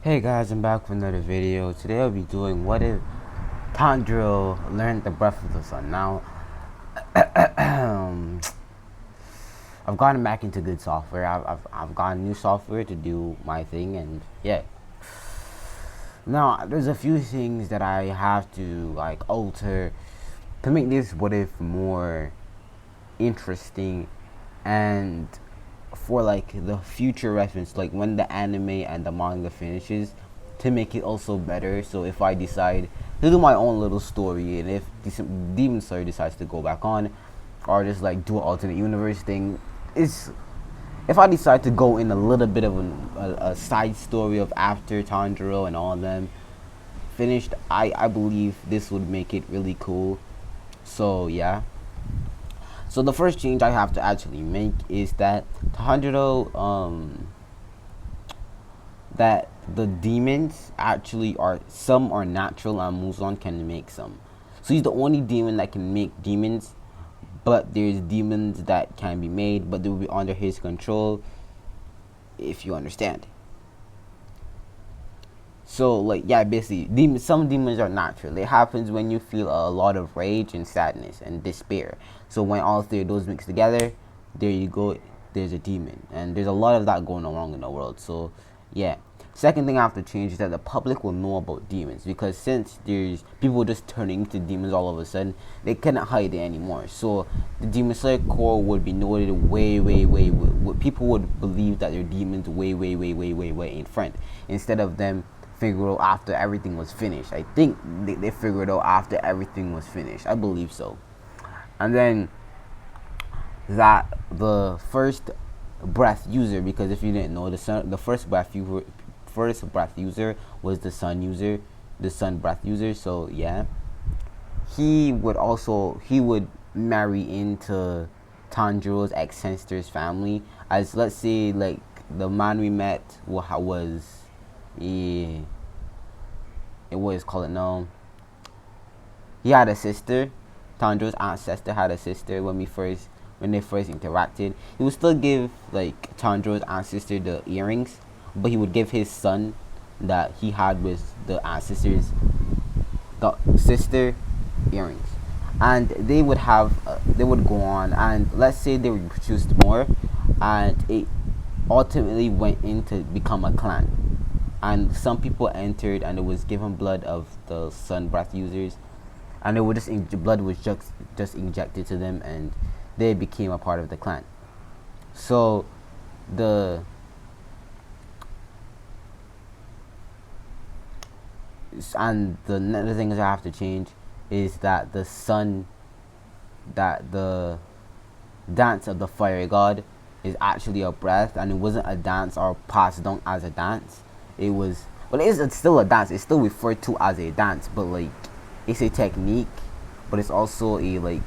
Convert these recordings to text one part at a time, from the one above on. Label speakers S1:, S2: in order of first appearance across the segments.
S1: Hey guys, I'm back with another video. Today I'll be doing what if Tanjiro learned the breath of the sun. Now, I've gotten back into good software. I've gotten new software to do my thing, and yeah. Now, there's a few things that I have to alter to make this what if more interesting and for the future reference, like when the anime and the manga finishes, to make it also better. So if I decide to do my own little story, and if Demon Slayer decides to go back on, or just do an alternate universe thing, is if I decide to go in a little bit of a side story of after Tanjiro and all of them finished, I believe this would make it really cool. So yeah. So the first change I have to actually make is that Tanjiro, that the demons actually some are natural and Muzan can make some. So he's the only demon that can make demons, but there's demons that can be made, but they will be under his control, if you understand. So yeah, basically some demons are natural. It happens when you feel a lot of rage and sadness and despair. So when all three of those mix together, there you go, there's a demon. And there's a lot of that going on in the world. So yeah. Second thing I have to change is that the public will know about demons, because since there's people just turning into demons all of a sudden, they cannot hide it anymore. So the Demon Slayer core would be noted way, people would believe that they're demons way in front, instead of them figure out after everything was finished. I think they figured out after everything was finished. I believe so. And then that the first breath user, because if you didn't know, the first breath user was the sun breath user. So yeah, he would marry into Tanjiro's ex-sister's family, as let's say the man we met was he had a sister. Tanjiro's ancestor had a sister when they first interacted. He would still give Tanjiro's ancestor the earrings, but he would give his son that he had with the ancestor's sister earrings, and they would go on, and let's say they were produced more, and it ultimately went into become a clan. And some people entered, and it was given blood of the sun breath users, and it would blood was just injected to them, and they became a part of the clan. So the other things I have to change is that the dance of the fire god is actually a breath, and it wasn't a dance or passed down as a dance. It's still a dance. It's still referred to as a dance, but it's a technique, but it's also a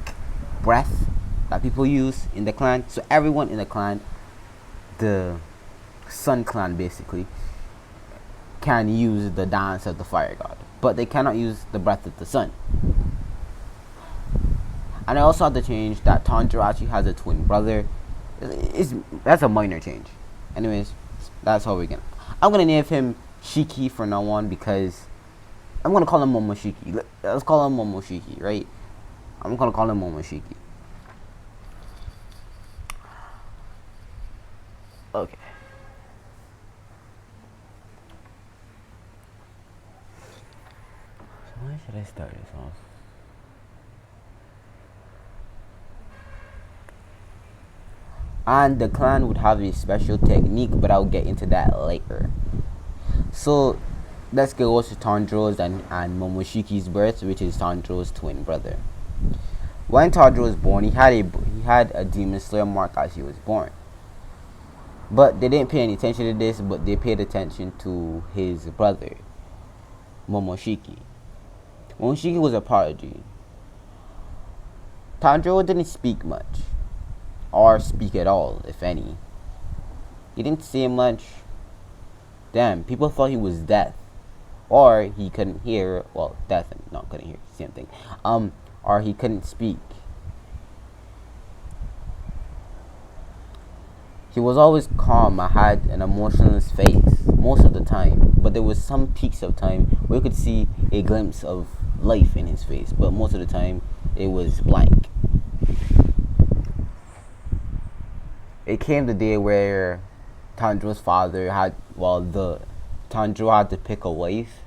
S1: breath that people use in the clan. So everyone in the clan, the Sun clan basically, can use the dance of the fire god, but they cannot use the breath of the sun. And I also have to change that Tanjiro actually has a twin brother. That's a minor change. Anyways, that's how I'm gonna name him Shiki from now on, because I'm gonna call him Momoshiki. Let's call him Momoshiki, right? I'm gonna call him Momoshiki. Okay. So why should I start this off? And the clan would have a special technique, but I'll get into that later. So let's go to Tanjiro's and Momoshiki's birth, which is Tanjiro's twin brother. When Tanjiro was born, he had a Demon Slayer mark as he was born. But they didn't pay any attention to this, but they paid attention to his brother, Momoshiki. Momoshiki was a prodigy. Tanjiro didn't speak much, or speak at all, if any. He didn't say much. Damn, people thought he was deaf, or he couldn't hear. Well, deaf and not couldn't hear, same thing. Or he couldn't speak. He was always calm and had an emotionless face. most of the time, but there was some peaks of time where you could see a glimpse of life in his face, but most of the time it was blank. It came the day where Tanjiro's father had, well, the Tanjiro had to pick a wife.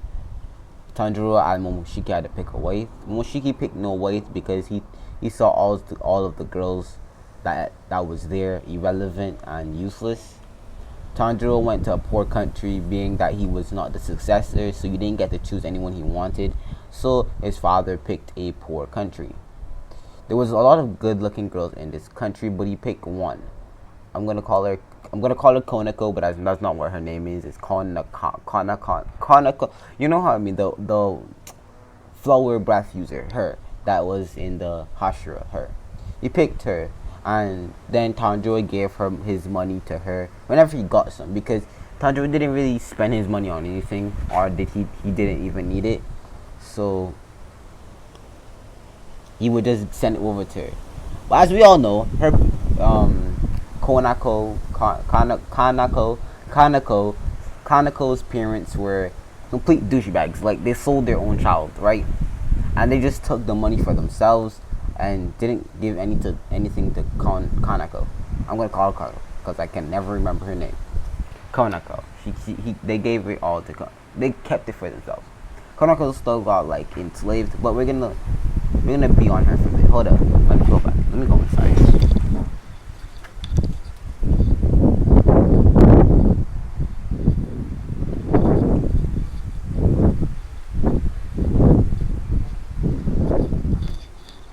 S1: Tanjiro and Momoshiki had to pick a wife. Momoshiki picked no wife because he saw all of the girls that was there irrelevant and useless. Tanjiro went to a poor country, being that he was not the successor, so he didn't get to choose anyone he wanted. So his father picked a poor country. There was a lot of good-looking girls in this country, but he picked one. I'm gonna call her Konako, but that's not what her name is. It's Konako. You know how I mean, the flower breath user, her that was in the Hashira, her. He picked her, and then Tanjiro gave her his money to her whenever he got some, because Tanjiro didn't really spend his money on anything, or did he didn't even need it, so he would just send it over to her. But as we all know, her Kanako's parents were complete douchebags. Like, they sold their own child, right? And they just took the money for themselves and didn't give anything to Kanako. I'm gonna call her Kanako because I can never remember her name. Konako. They gave it all to Konako. They kept it for themselves. Konako still got like enslaved, but we're gonna be on her for a bit. Hold up, let me go back. Let me go inside.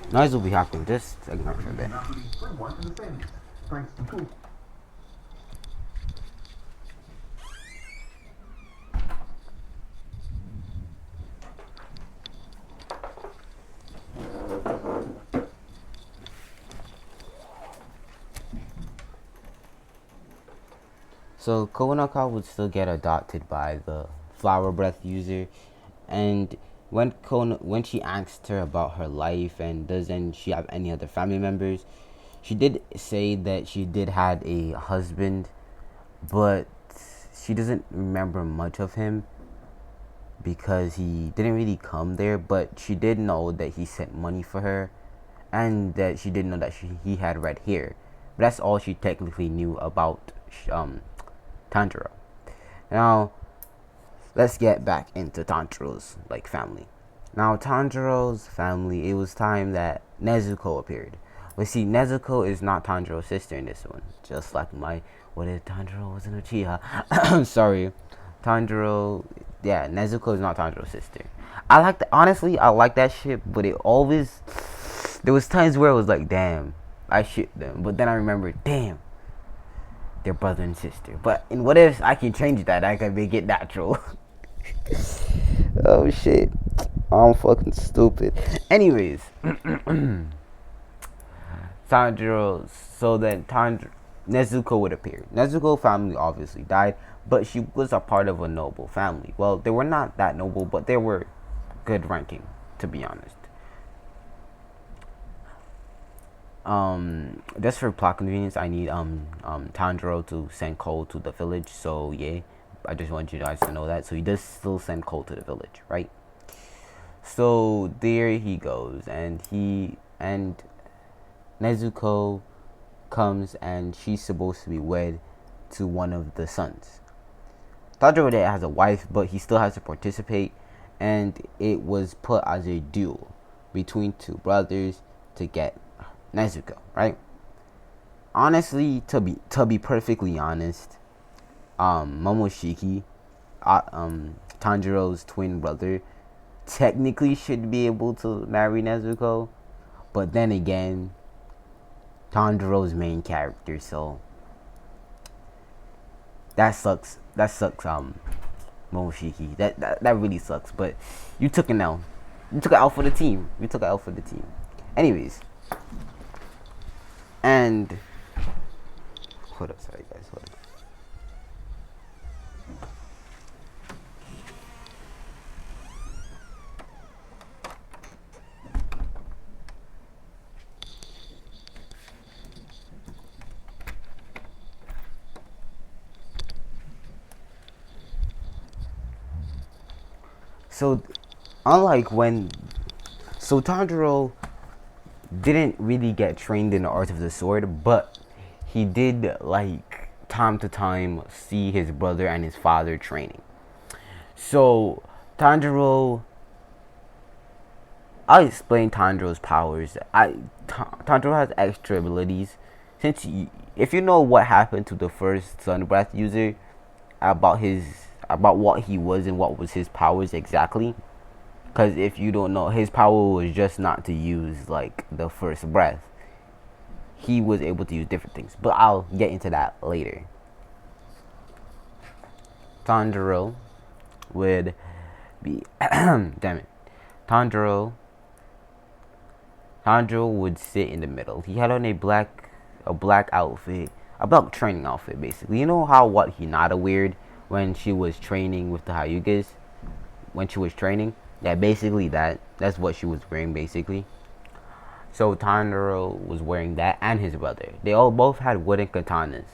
S1: Noise will be happening. Just ignore for a bit. So Konaka would still get adopted by the flower breath user, and when she asked her about her life and doesn't she have any other family members, she did say that she did had a husband, but she doesn't remember much of him because he didn't really come there. But she did know that he sent money for her, and that she did know that he had red hair. But that's all she technically knew about Tanjiro. Now, let's get back into Tanjiro's family. Now, Tanjiro's family, it was time that Nezuko appeared. But see, Nezuko is not Tanjiro's sister in this one. Just like what if Tanjiro was an Uchiha? I'm sorry. Nezuko is not Tanjiro's sister. Honestly, I like that shit, but there was times where it was like, damn, I shipped them. But then I remembered, damn, they're brother and sister. But in what if I can change that? I can make it natural. Oh shit, I'm fucking stupid. Anyways, Tanjiro. So then Nezuko would appear. Nezuko family obviously died, but she was a part of a noble family. Well, they were not that noble, but they were good ranking, to be honest. Just for plot convenience, I need Tanjiro to send Cole to the village. So yeah, I just want you guys to know that. So he does still send Cole to the village, right? So there he goes, and Nezuko comes, and she's supposed to be wed to one of the sons. Tanjiro has a wife, but he still has to participate, and it was put as a duel between two brothers to get Nezuko, right? Honestly, to be perfectly honest, Momoshiki, Tanjiro's twin brother, technically should be able to marry Nezuko, but then again, Tanjiro's main character, so that sucks. Momoshiki. That really sucks. But you took an L. You took an L for the team. Anyways. And hold up, sorry guys, hold up. So, unlike when, so Tanjiro didn't really get trained in the art of the sword, but he did, like, time to time see his brother and his father training. So Tanjiro, I'll explain Tanjiro's powers. Tanjiro has extra abilities. If you know what happened to the first Sun Breath user, about what he was and what was his powers exactly, because if you don't know, his power was just not to use like the first breath. He was able to use different things, but I'll get into that later. Tanjiro would be damn it. Tanjiro would sit in the middle. He had on a black outfit, a black training outfit basically. You know how what Hinata weird when she was training with the Hyugas? When she was training? Yeah, basically that's what she was wearing basically. So Tanjiro was wearing that and his brother. They all both had wooden katanas.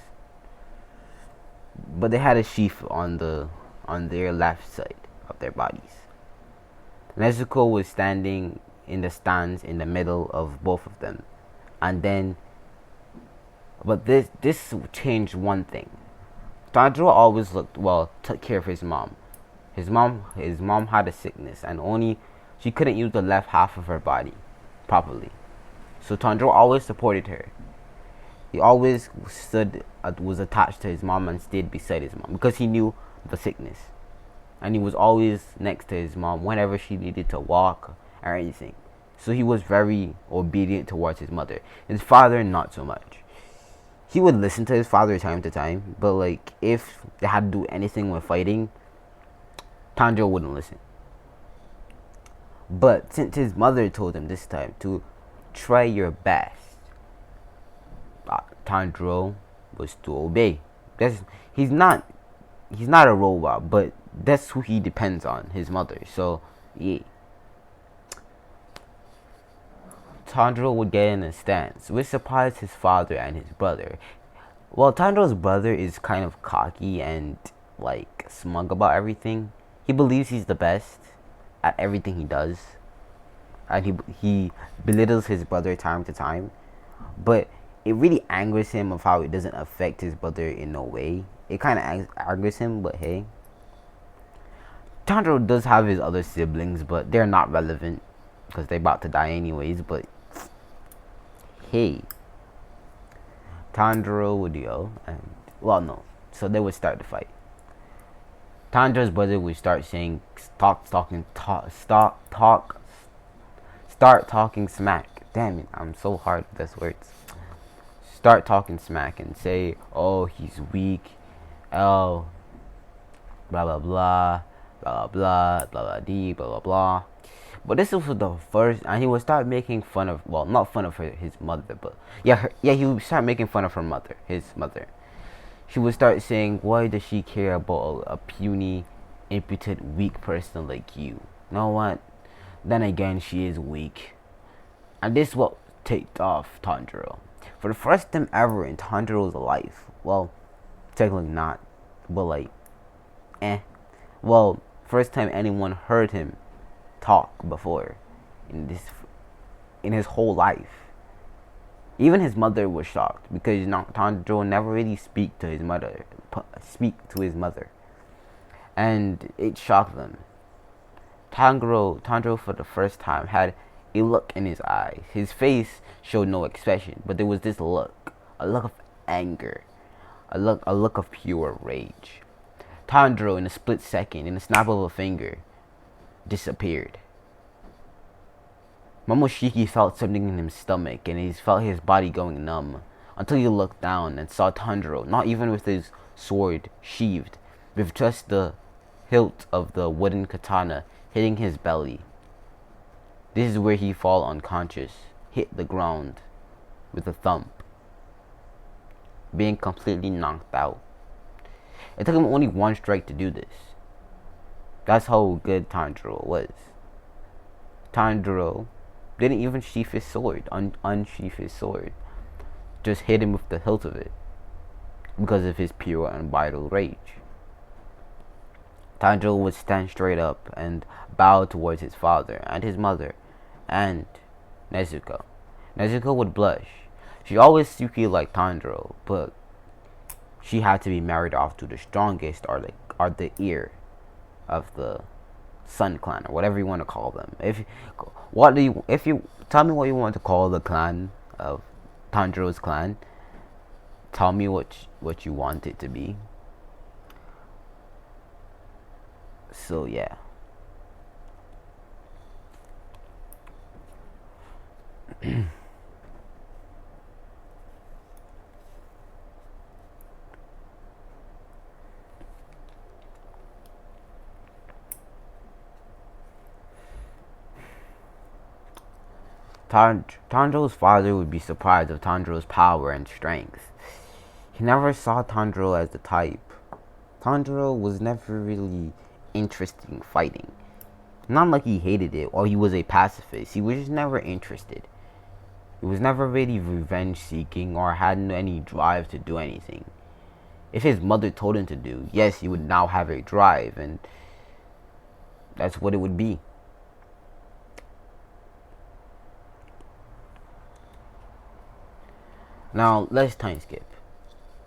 S1: But they had a sheath on their left side of their bodies. Nezuko was standing in the stands in the middle of both of them. And then, but this changed one thing. Tanjiro always took care of his mom. His mom had a sickness and she couldn't use the left half of her body properly. So Tanjiro always supported her. He always was attached to his mom and stayed beside his mom because he knew the sickness. And he was always next to his mom whenever she needed to walk or anything. So he was very obedient towards his mother. His father, not so much. He would listen to his father time to time, but like if they had to do anything with fighting, Tanjiro wouldn't listen. But since his mother told him this time to try your best, Tanjiro was to obey. He's not a robot, but that's who he depends on, his mother. So yeah. Tanjiro would get in a stance, which surprised his father and his brother. Well, Tanjiro's brother is kind of cocky and like smug about everything. He believes he's the best at everything he does, and he belittles his brother time to time. But it really angers him of how it doesn't affect his brother in no way. It kind of angers him, but hey. Tanjiro does have his other siblings, but they're not relevant because they're about to die anyways. But hey, Tanjiro would go and so they would start the fight. Tanjiro's brother would start saying, start talking smack. Damn it, I'm so hard with those words. Start talking smack and say, oh, he's weak, oh, blah blah blah, blah blah blah, blah blah blah blah blah. But this was the first, and he would start making fun of, not fun of his mother, but he would start making fun of his mother. She would start saying, why does she care about a puny, impotent, weak person like you? You know what? Then again, she is weak. And this what ticked off Tanjiro. For the first time ever in Tanjiro's life, technically not, but first time anyone heard him talk before in his whole life. Even his mother was shocked because Tanjiro never really speak to his mother, and it shocked them. Tanjiro for the first time had a look in his eyes. His face showed no expression, but there was this look, a look of anger, a look of pure rage. Tanjiro, in a split second, in a snap of a finger, disappeared. Momoshiki felt something in his stomach, and he felt his body going numb, until he looked down and saw Tanjiro, not even with his sword sheathed, with just the hilt of the wooden katana hitting his belly. This is where he fell unconscious, hit the ground with a thump, being completely knocked out. It took him only one strike to do this. That's how good Tanjiro was. Tanjiro didn't even sheath his sword, unsheath his sword. Just hit him with the hilt of it because of his pure and vital rage. Tanjiro would stand straight up and bow towards his father and his mother and Nezuko. Nezuko would blush. She always secretly liked Tanjiro, but she had to be married off to the strongest or the heir of the Sun Clan or whatever you want to call them. If you tell me what you want to call the clan of Tanjiro's clan, tell me what you want it to be. So yeah. Tanjiro's father would be surprised of Tanjiro's power and strength. He never saw Tanjiro as the type. Tanjiro was never really interested in fighting. Not like he hated it or he was a pacifist. He was just never interested. He was never really revenge seeking or had any drive to do anything. If his mother told him to do, yes, he would now have a drive, and that's what it would be. Now, let's time skip.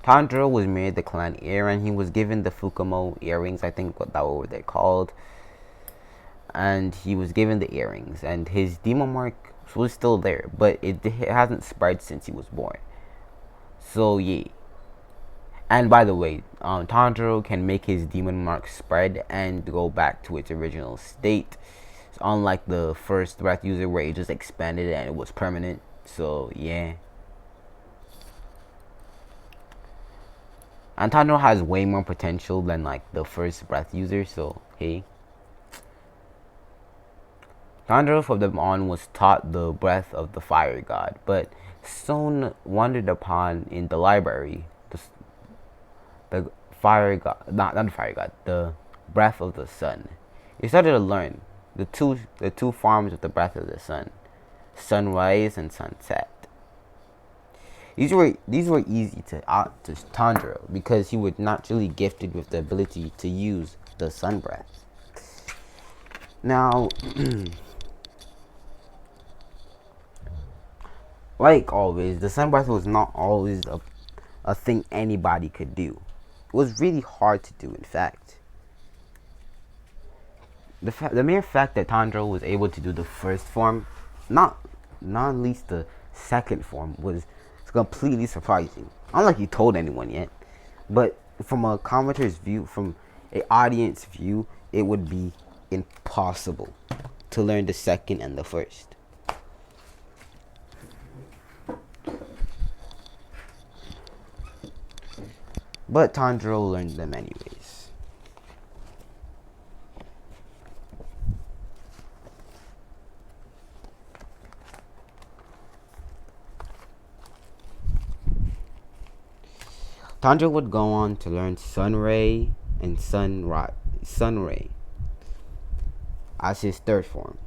S1: Tanjiro was married the clan Heir, and he was given the Fukumo earrings, I think that what they're called. And he was given the earrings, and his demon mark was still there, but it hasn't spread since he was born. So, yeah. And by the way, Tanjiro can make his demon mark spread and go back to its original state. So unlike the first breath user where it just expanded and it was permanent. So, yeah. And Tanjiro has way more potential than like the first breath user, so hey. Tanjiro from then on was taught the breath of the fire god, but soon wandered upon in the library the fire god, not the fire god, the breath of the sun. He started to learn the two forms of the breath of the sun, sunrise and sunset. These were easy to Tanjiro because he was naturally gifted with the ability to use the sun breath. Now, like always, the sun breath was not always a thing anybody could do. It was really hard to do, in fact. The mere fact that Tanjiro was able to do the first form, not least the second form, was completely surprising. Not like he told anyone yet, but from a commentator's view, from an audience view, it would be impossible to learn the second and the first. But Tanjiro learned them anyways. Tanjiro would go on to learn Sunray and Sunray as his third form,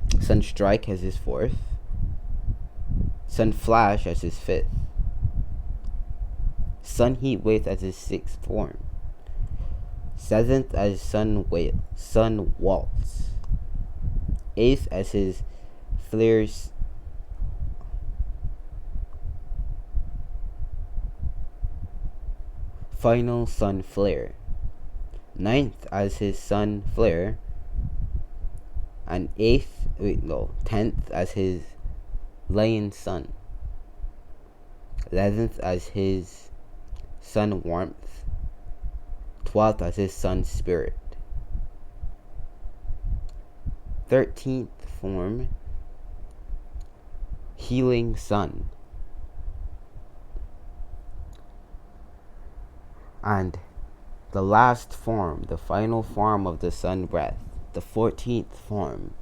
S1: Sunstrike as his fourth, Sunflash as his fifth, Sun Heatwave as his sixth form, seventh as Sun Waltz, eighth as his Flare's final Sun Flare, ninth as his Sun Flare, and 10th as his Lion Sun, 11th as his Sun Warmth, 12th as his Sun Spirit, 13th form Healing Sun, and the last form, the final form of the Sun Breath, the 14th form,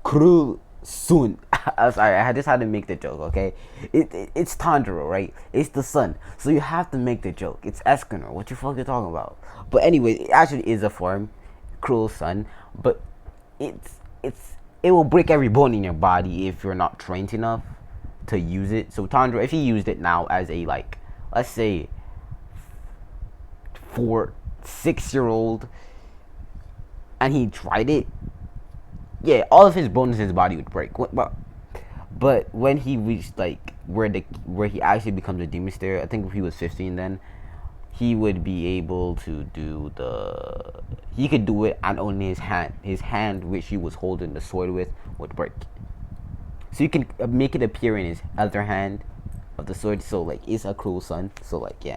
S1: Cruel Sun. I'm sorry, I just had to make the joke, okay? It's Tanjiro, right? It's the sun, so you have to make the joke. It's Escanor. What you fucking talking about? But anyway, it actually is a form, Cruel Sun, but it will break every bone in your body if you're not trained enough to use it. So Tanjiro, if he used it now as a, like, let's say 6-year-old, and he tried it, yeah, all of his bones in his body would break. But when he reached like where he actually becomes a demon slayer, I think if he was 15 then, he would be able to do he could do it, and only his hand which he was holding the sword with would break. So you can make it appear in his other hand of the sword. So like it's a cruel son. So like yeah.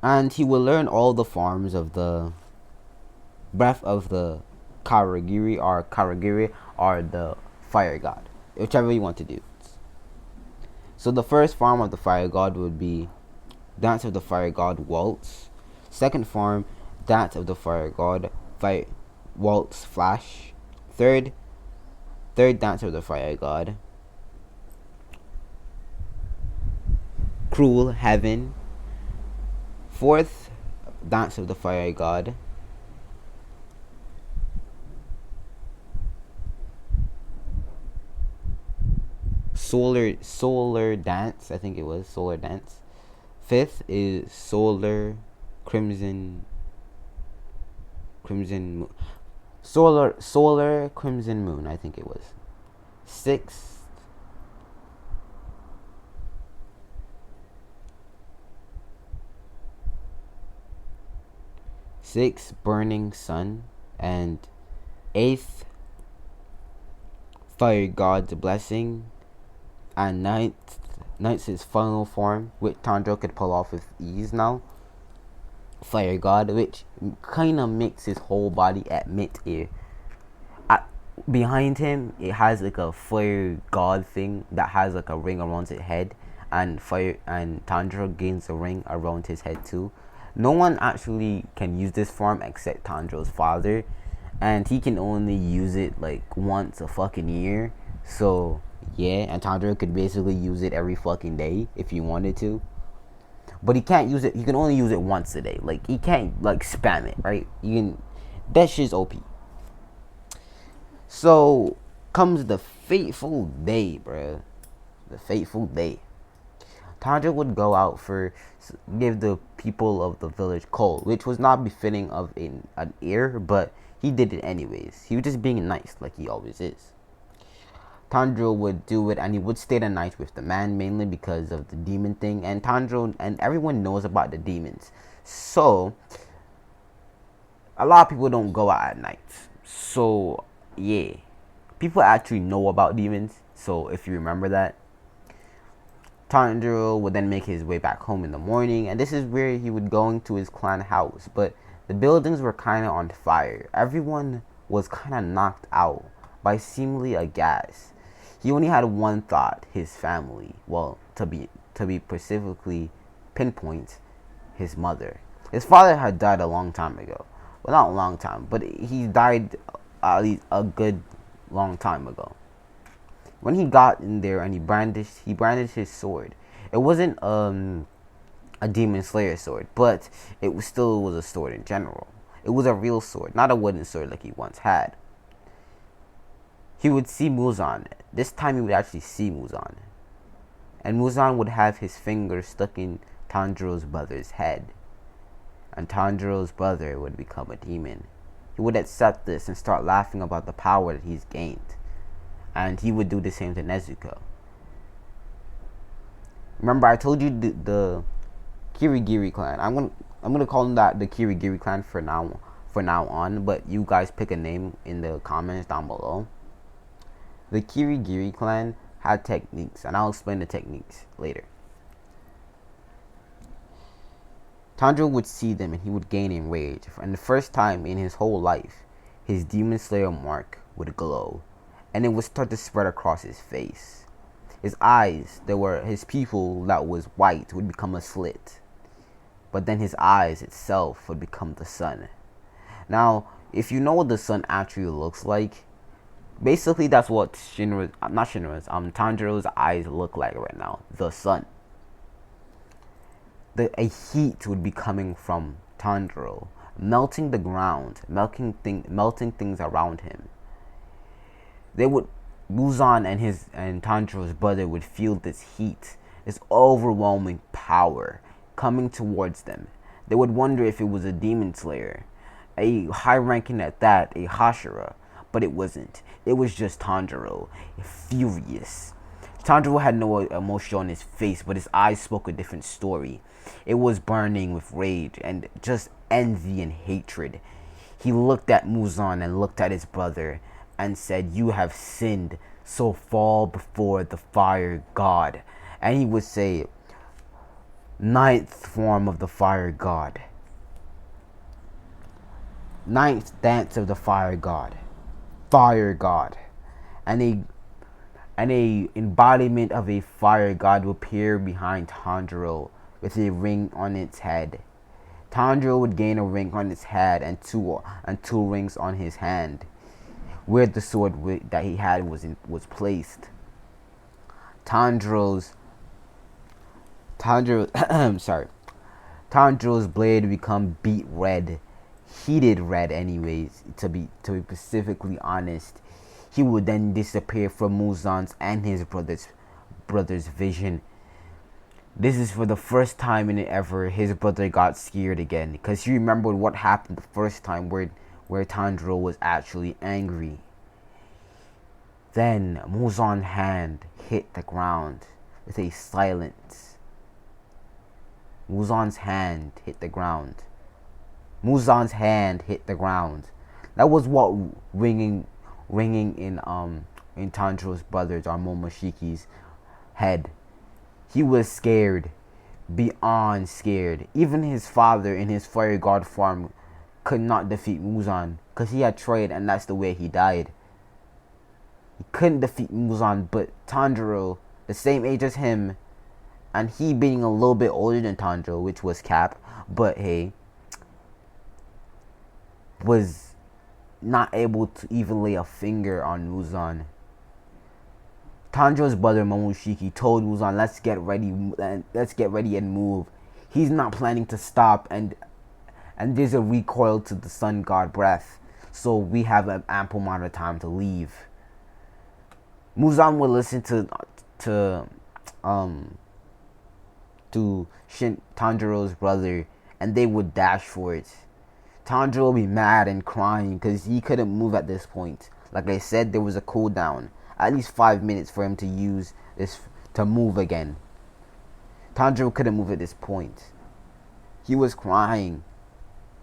S1: And he will learn all the forms of the breath of the Karagiri or the fire god, whichever you want to do. So the first form of the fire god would be Dance of the Fire God Waltz. Second form, Dance of the Fire God Fire Waltz Flash. Third Dance of the Fire God Cruel Heaven. Fourth, Dance of the Fire God Solar Dance. I think it was Solar Dance. Fifth is Solar Crimson Moon. Solar Crimson Moon, I think it was. Sixth Burning Sun. And eighth, Fire God's Blessing. And ninth his final form, which Tanjiro could pull off with ease now. Fire God, which kind of makes his whole body at mid-air. Behind him, it has like a fire god thing that has like a ring around his head, and Tanjiro gains a ring around his head too. No one actually can use this form except Tanjiro's father, and he can only use it like once a fucking year. So yeah, and Tanjiro could basically use it every fucking day if he wanted to. But he can't use it. He can only use it once a day. Like he can't like spam it, right? That shit's OP. So comes the fateful day, bruh. The fateful day. Tanjiro would go out give the people of the village coal, which was not befitting of an heir, but he did it anyways. He was just being nice, like he always is. Tanjiro would do it, and he would stay the night with the man, mainly because of the demon thing. And Tanjiro and everyone knows about the demons, so a lot of people don't go out at night. So yeah, people actually know about demons. So if you remember that, Tanjiro would then make his way back home in the morning, and this is where he would go into his clan house. But the buildings were kind of on fire. Everyone was kind of knocked out by seemingly a gas. He only had one thought: his family. Well, to be specifically pinpoint, his mother. His father had died a long time ago. Well, not a long time, but he died at least a good long time ago. When he got in there and he brandished his sword. It wasn't a demon slayer sword, but it was a sword in general. It was a real sword, not a wooden sword like he once had. He would see Muzan. This time he would actually see Muzan. And Muzan would have his fingers stuck in Tanjiro's brother's head. And Tanjiro's brother would become a demon. He would accept this and start laughing about the power that he's gained. And he would do the same to Nezuko. Remember, I told you the Kirigiri clan. I'm gonna call them the Kirigiri clan for now on. But you guys pick a name in the comments down below. The Kirigiri clan had techniques, and I'll explain the techniques later. Tanjiro would see them, and he would gain enrage. And the first time in his whole life, his demon slayer mark would glow, and it would start to spread across his face. His eyes, his pupil that was white, would become a slit. But then his eyes itself would become the sun. Now, if you know what the sun actually looks like, basically that's what Tanjiro's eyes look like right now. The sun. A heat would be coming from Tanjiro, melting the ground, melting things around him. Muzan and Tanjiro's brother would feel this heat, this overwhelming power coming towards them. They would wonder if it was a demon slayer, a high ranking at that, a Hashira, but it wasn't. It was just Tanjiro, furious. Tanjiro had no emotion on his face, but his eyes spoke a different story. It was burning with rage and just envy and hatred. He looked at Muzan and looked at his brother and said, "You have sinned, so fall before the fire god." And he would say, "Ninth form of the fire god. Ninth dance of the fire god. Fire god." And a embodiment of a fire god will appear behind Tanjiro with a ring on its head. Tanjiro would gain a ring on his head and two rings on his hand, where the sword that he had was placed. Tanjiro's blade would become beet red, heated red, anyways. To be specifically honest, he would then disappear from Muzan's and his brother's vision. This is for the first time in ever his brother got scared again, because he remembered what happened the first time where Tanjiro was actually angry. Then Muzan's hand hit the ground with a silence. Muzan's hand hit the ground. Muzan's hand hit the ground. That was what ringing in Tanjiro's brother's or Momoshiki's head. He was scared, beyond scared. Even his father in his fire god form could not defeat Muzan, because he had tried and that's the way he died. He couldn't defeat Muzan, but Tanjiro, the same age as him, and he being a little bit older than Tanjiro, which was Cap, but hey, was not able to even lay a finger on Muzan. Tanjiro's brother Momoshiki told Muzan, let's get ready and move. He's not planning to stop, and there's a recoil to the sun god breath, so we have an ample amount of time to leave. Muzan would listen to Tanjiro's brother, and they would dash for it. Tanjiro would be mad and crying because he couldn't move at this point. Like I said, there was a cooldown, at least 5 minutes for him to use this to move again. Tanjiro couldn't move at this point. He was crying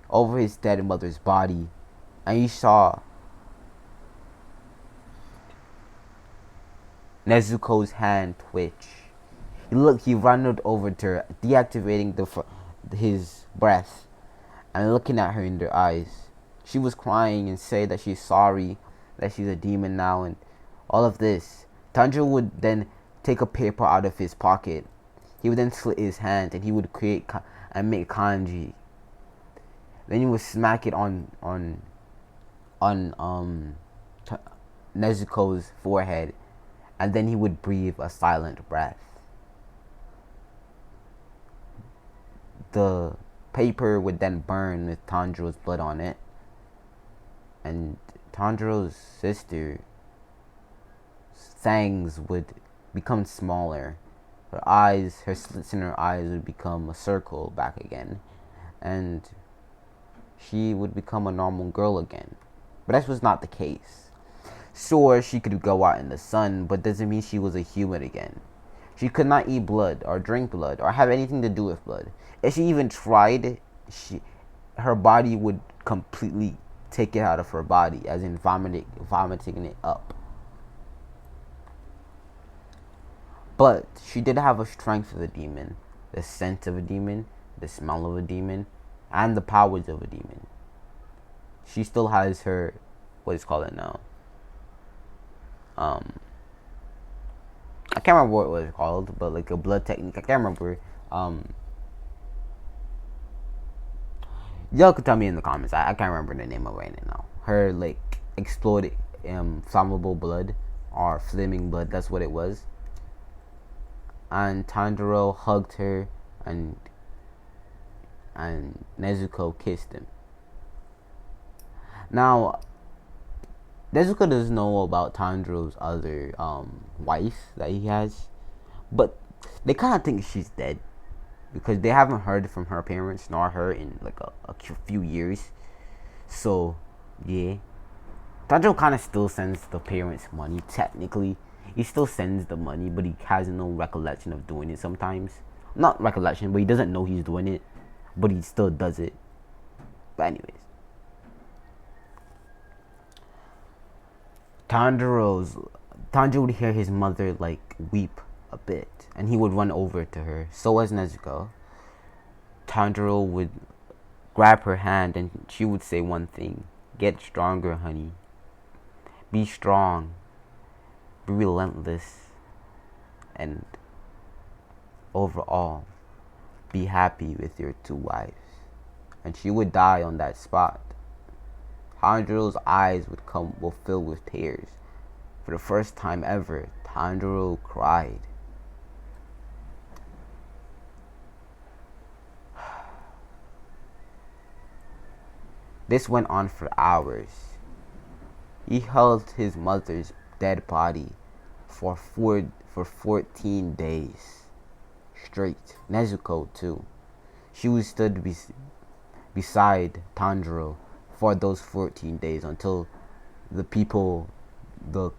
S1: over his dead mother's body, and he saw Nezuko's hand twitch. He ran over to her, deactivating his breath and looking at her in their eyes. She was crying and said that she's sorry, that she's a demon now, and all of this. Tanjiro would then take a paper out of his pocket. He would then slit his hand and he would create and make kanji. Then he would smack it on Nezuko's forehead, and then he would breathe a silent breath. The paper would then burn with Tanjiro's blood on it, and Tanjiro's sister's fangs would become smaller. Her slits in her eyes would become a circle back again, and she would become a normal girl again. But that was not the case. Sure, she could go out in the sun, but doesn't mean she was a human again. She could not eat blood or drink blood or have anything to do with blood. If she even tried, her body would completely take it out of her body, as in vomiting it up. But she did have a strength of a demon, the scent of a demon, the smell of a demon, and the powers of a demon. She still has her, what is called it now? I can't remember what it was called, but like a blood technique. I can't remember. Y'all could tell me in the comments. I can't remember the name of it right now. Her like exploded flammable blood or flaming blood. That's what it was. And Tanjiro hugged her, and Nezuko kissed him. Now, Nezuko doesn't know about Tanjiro's other wife that he has, but they kind of think she's dead. because they haven't heard from her parents nor her in like a few years. So yeah, Tanjiro kind of still sends the parents money. Technically, he still sends the money, but he has no recollection of doing it sometimes. Not recollection, but he doesn't know he's doing it, but he still does it. But anyways, Tanjiro would hear his mother like weep a bit, and he would run over to her. So was Nezuko. Tanjiro would grab her hand, and she would say one thing: "Get stronger, honey. Be strong. Be relentless. And overall, be happy with your two wives." And she would die on that spot. Tanjiro's eyes will fill with tears. For the first time ever, Tanjiro cried. This went on for hours. He held his mother's dead body for 14 days straight. Nezuko too. She stood beside Tanjiro for those 14 days until the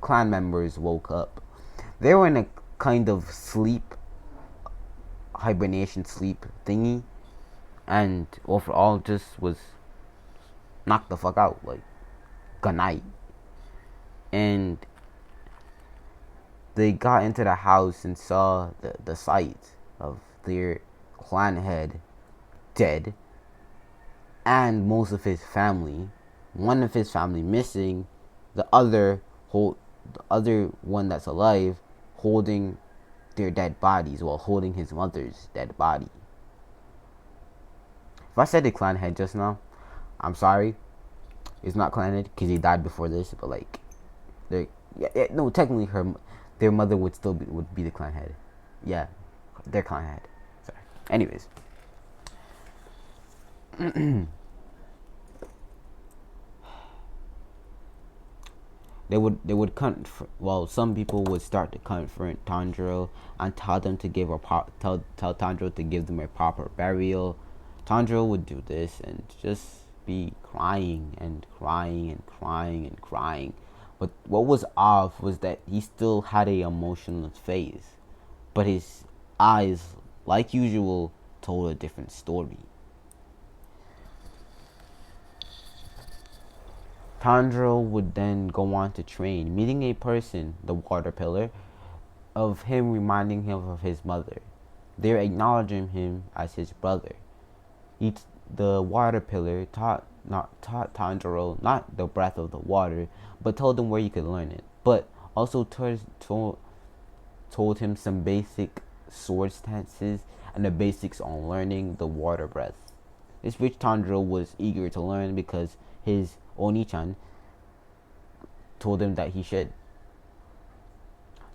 S1: clan members woke up. They were in a kind of hibernation sleep thingy, and overall just was knocked the fuck out, like, good night. And they got into the house and saw the sight of their clan head dead, and most of his family. One of his family missing, the other one that's alive holding their dead bodies, while holding his mother's dead body. If I said the clan head just now, I'm sorry. It's not clan head because he died before this, but like, no, technically their mother would still be the clan head. Yeah, their clan head. Sorry. Anyways. They would some people would start to confront Tanjiro and tell Tanjiro to give them a proper burial. Tanjiro would do this and just be crying and crying and crying and crying. But what was off was that he still had a emotionless face, but his eyes, like usual, told a different story. Tanjiro would then go on to train, meeting a person, the water pillar, of him reminding him of his mother. They're acknowledging him as his brother. The water pillar taught Tanjiro not the breath of the water, but told him where he could learn it. But also told him some basic sword stances and the basics on learning the water breath. This which Tanjiro was eager to learn because his Oni-chan told him that he should.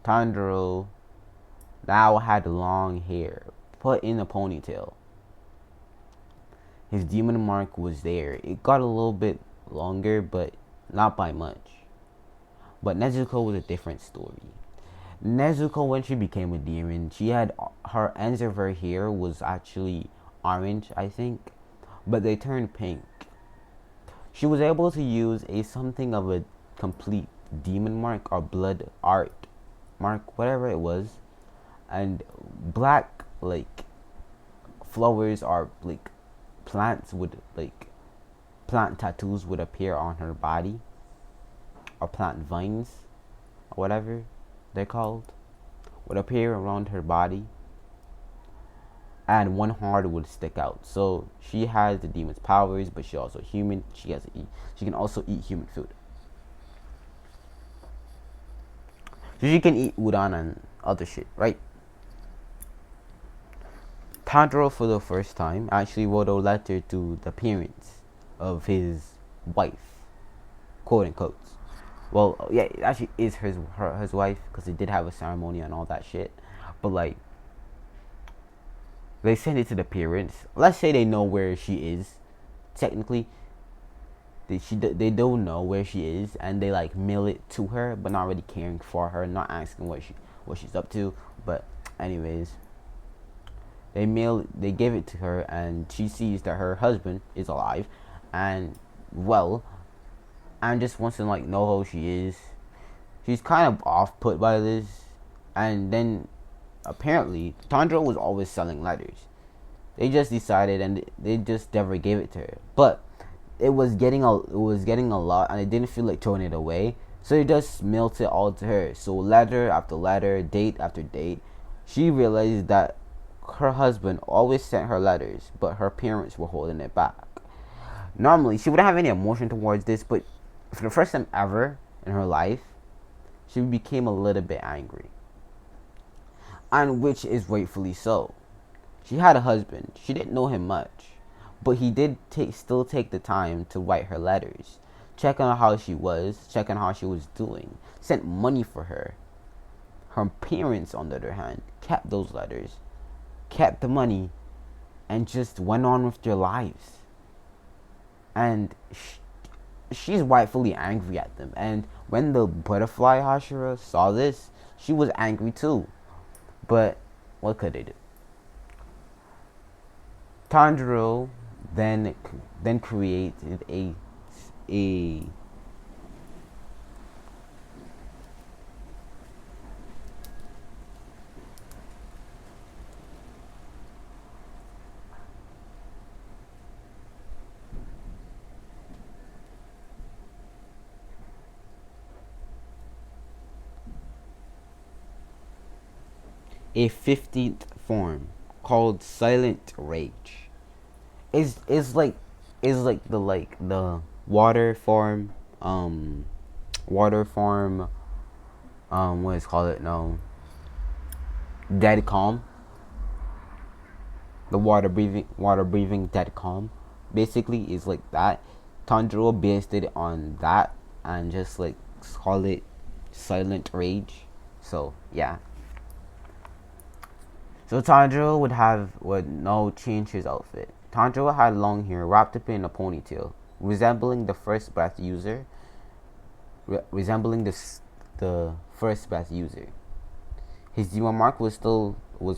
S1: Tanjiro now had long hair, put in a ponytail. His demon mark was there. It got a little bit longer, but not by much. But Nezuko was a different story. Nezuko, when she became a demon, she had her ends of her hair was actually orange, I think, but they turned pink. She was able to use something of a complete demon mark or blood art mark, whatever it was, and black like flowers or like plants would like plant tattoos would appear on her body, or plant vines or whatever they're called would appear around her body, and one heart would stick out. So she has the demon's powers, but she's also human. She can also eat human food. So she can eat udon and other shit, right? Tanjiro, for the first time, actually wrote a letter to the parents of his wife, quote unquote. Well, yeah, it actually is his wife, because he did have a ceremony and all that shit. But like, they send it to the parents. Let's say they know where she is. Technically, they don't know where she is, and they like mail it to her, but not really caring for her, not asking what she's up to. But anyways, They give it to her, and she sees that her husband is alive and well, and just wants to like know who she is. She's kind of off put by this, and then apparently Tanjiro was always selling letters. They just decided, and they just never gave it to her. But it was getting a lot, and they didn't feel like throwing it away, so they just mailed it all to her. So letter after letter, date after date, she realized that her husband always sent her letters, but her parents were holding it back. Normally, she wouldn't have any emotion towards this, but for the first time ever in her life, she became a little bit angry, and which is rightfully so. She had a husband. She didn't know him much, but he did still take the time to write her letters, check on how she was, check on how she was doing, sent money for her. Her parents, on the other hand, kept those letters, kept the money, and just went on with their lives. And she's rightfully angry at them. And when the butterfly Hashira saw this, she was angry too. But what could they do? Tanjiro then created a a 15th form called Silent Rage. Is like the water form what is called it no dead calm. The water breathing dead calm basically is like that. Tanjiro based it on that and just like call it Silent Rage. So yeah. So Tanjiro would now change his outfit. Tanjiro had long hair wrapped up in a ponytail, resembling the first breath user. The first breath user. His demon mark was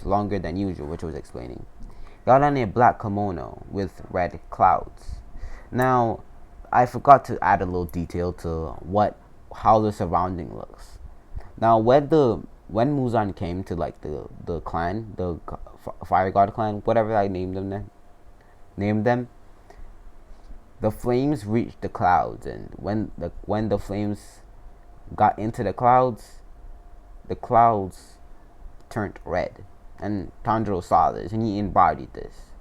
S1: longer than usual, which I was explaining. He had on a black kimono with red clouds. Now, I forgot to add a little detail to how the surrounding looks. Now, when Muzan came to like the clan, the Fire God clan, whatever I named them, the flames reached the clouds, and when the flames got into the clouds turned red, and Tanjiro saw this, and he embodied this.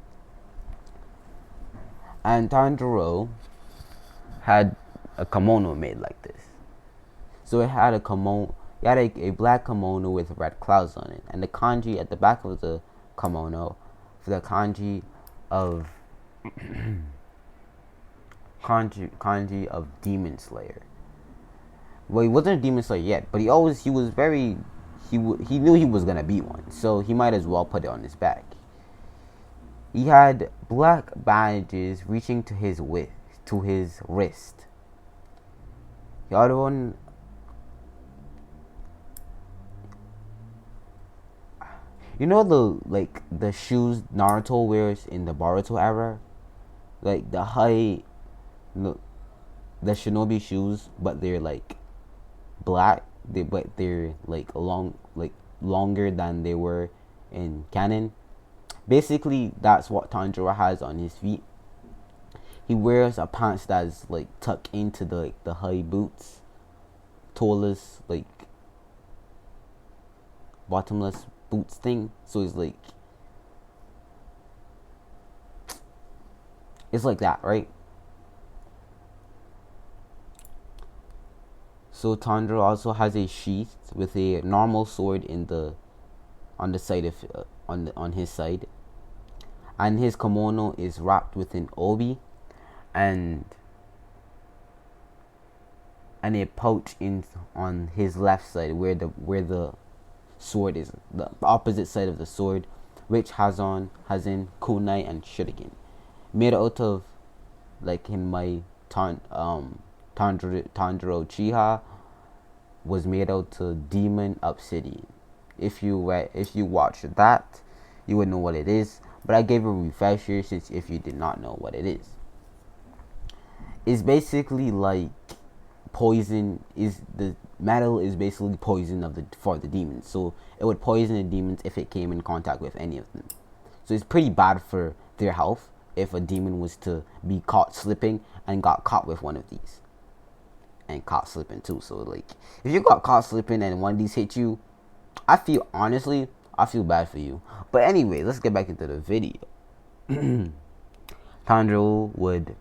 S1: And Tanjiro had a kimono made like this, so it had a kimono. He had a black kimono with red clouds on it, and the kanji at the back of the kimono for the kanji of kanji of Demon Slayer. Well, he wasn't a Demon Slayer yet, but he knew he was gonna be one, so he might as well put it on his back. He had black bandages reaching to his wrist. The other one. You know the shoes Naruto wears in the Boruto era, like the shinobi shoes, but they're like black. They're like longer than they were in canon. Basically, that's what Tanjiro has on his feet. He wears a pants that's like tucked into the high boots, toeless like bottomless boots thing. So it's like that, right? So Tanjiro also has a sheath with a normal sword on his side, and his kimono is wrapped with an obi and a pouch on his left side where the sword is, the opposite side of the sword, which has in kunai and shuriken, made out of, like in my Tanjiro Chiha, was made out of demon obsidian. If you watch that, you would know what it is. But I gave a refresher since if you did not know what it is. It's basically like poison. Is the metal is basically poison for the demons. So it would poison the demons if it came in contact with any of them. So it's pretty bad for their health if a demon was to be caught slipping and got caught with one of these. And caught slipping too. So like if you got caught slipping and one of these hit you, I feel bad for you. But anyway, let's get back into the video. Tanjiro would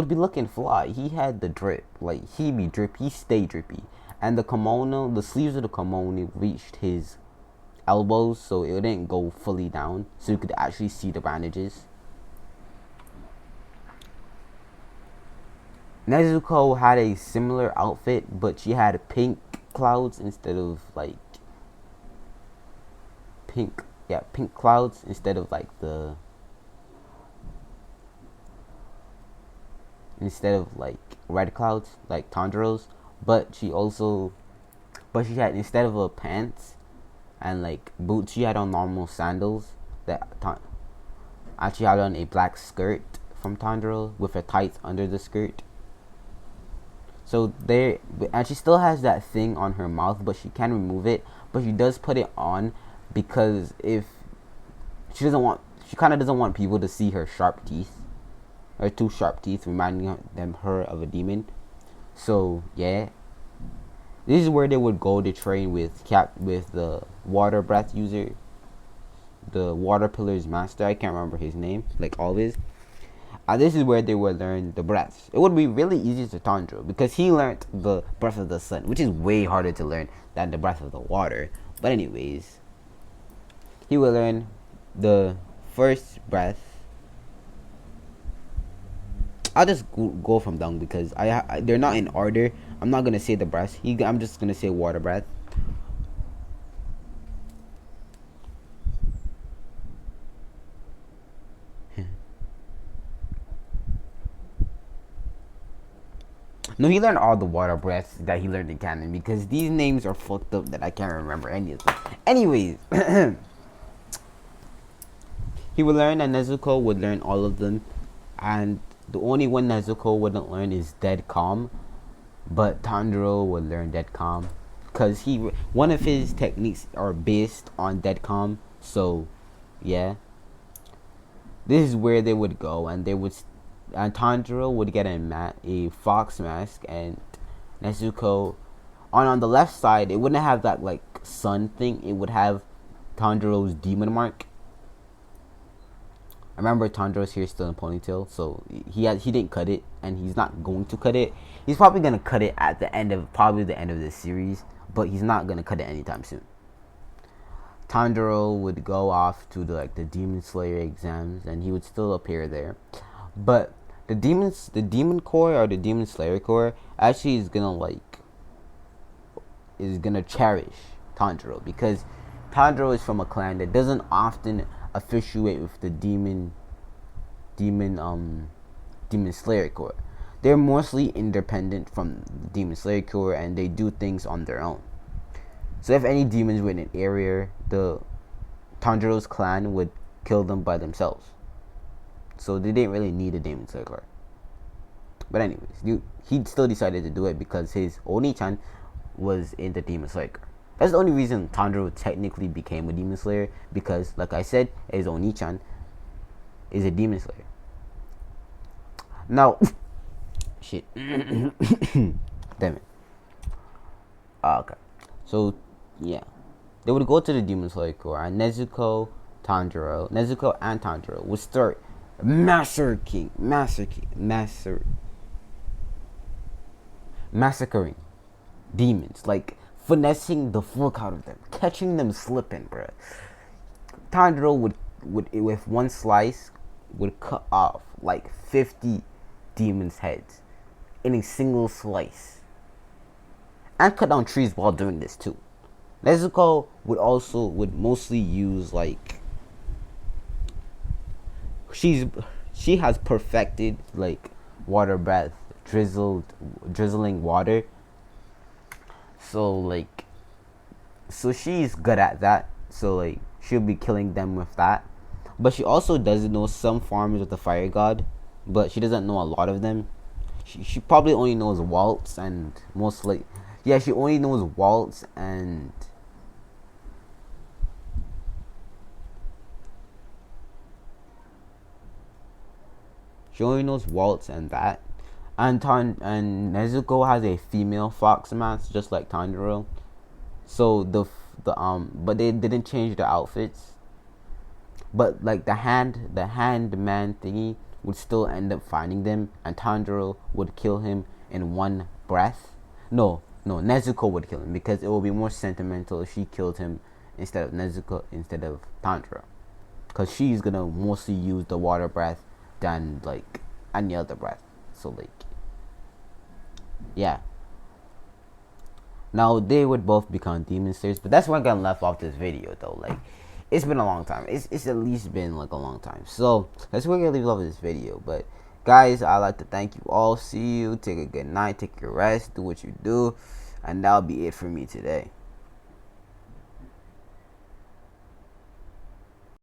S1: be looking fly. He had the drip. Like he be drip, he stay drippy. And the kimono, the sleeves of the kimono reached his elbows, so it didn't go fully down, so you could actually see the bandages. Nezuko had a similar outfit, but she had pink clouds instead of like pink clouds instead of like red clouds like Tanjiro's. But she had, instead of her pants and like boots, she had on normal sandals that actually had on a black skirt from Tanjiro with a tights under the skirt. So and she still has that thing on her mouth, but she can remove it. But she does put it on because if she kind of doesn't want people to see her sharp teeth, her two sharp teeth, reminding her of a demon. So yeah, this is where they would go to train with the water breath user, the water pillar's master. I can't remember his name, like always. This is where they would learn the breaths. It would be really easy to Tanjiro because he learned the breath of the sun, which is way harder to learn than the breath of the water. But anyways, he will learn the first breath. I'll just go from down because they're not in order. I'm not gonna say the breath. I'm just gonna say water breath. No, he learned all the water breaths that he learned in canon because these names are fucked up that I can't remember any of them. Anyways, he would learn, and Nezuko would learn all of them, and the only one Nezuko wouldn't learn is Dead Calm, but Tanjiro would learn Dead Calm because one of his techniques are based on Dead Calm. So yeah, this is where they would go, and Tanjiro would get a fox mask, and Nezuko on the left side, it wouldn't have that like sun thing. It would have Tanjiro's demon mark. I remember Tanjiro's hair still in a ponytail, so he didn't cut it, and he's not going to cut it. He's probably gonna cut it at the end of this series, but he's not gonna cut it anytime soon. Tanjiro would go off to the Demon Slayer exams, and he would still appear there, but the Demon Corps or the Demon Slayer Corps actually is gonna cherish Tanjiro because Tanjiro is from a clan that doesn't often officiate with the Demon Slayer Corps. They're mostly independent from the Demon Slayer Corps, and they do things on their own. So if any demons were in an area, the Tanjiro's clan would kill them by themselves. So they didn't really need a Demon Slayer Corps. But anyways, he still decided to do it because his Oni-chan was in the Demon Slayer Corps. That's the only reason Tanjiro technically became a Demon Slayer, because, like I said, his Oni-chan is a Demon Slayer. Now, shit. Damn it. Okay. So, yeah. They would go to the Demon Slayer Corps, and Nezuko and Tanjiro would start massacring demons, like finessing the fuck out of them, catching them slipping, bruh. Tanjiro would with one slice would cut off like 50 demons' heads in a single slice, and cut down trees while doing this too. Nezuko would mostly use like she has perfected like water breath, drizzling water. So she's good at that. So like she'll be killing them with that. But she also doesn't know some forms of the fire god, but she doesn't know a lot of them. She probably only knows Waltz and mostly, yeah, she only knows Waltz and that. And Nezuko has a female fox mask just like Tanjiro. So but they didn't change the outfits. But like the hand man thingy would still end up finding them, and Tanjiro would kill him in one breath. No, Nezuko would kill him because it would be more sentimental if she killed him instead of Tanjiro, because she's gonna mostly use the water breath than like any other breath. So like, yeah. Now they would both become demon slayers, but that's where I'm gonna left off this video though. Like, it's been a long time. It's at least been like a long time. So that's where I'm gonna leave off this video. But guys, I'd like to thank you all. See you. Take a good night. Take your rest. Do what you do, and that'll be it for me today.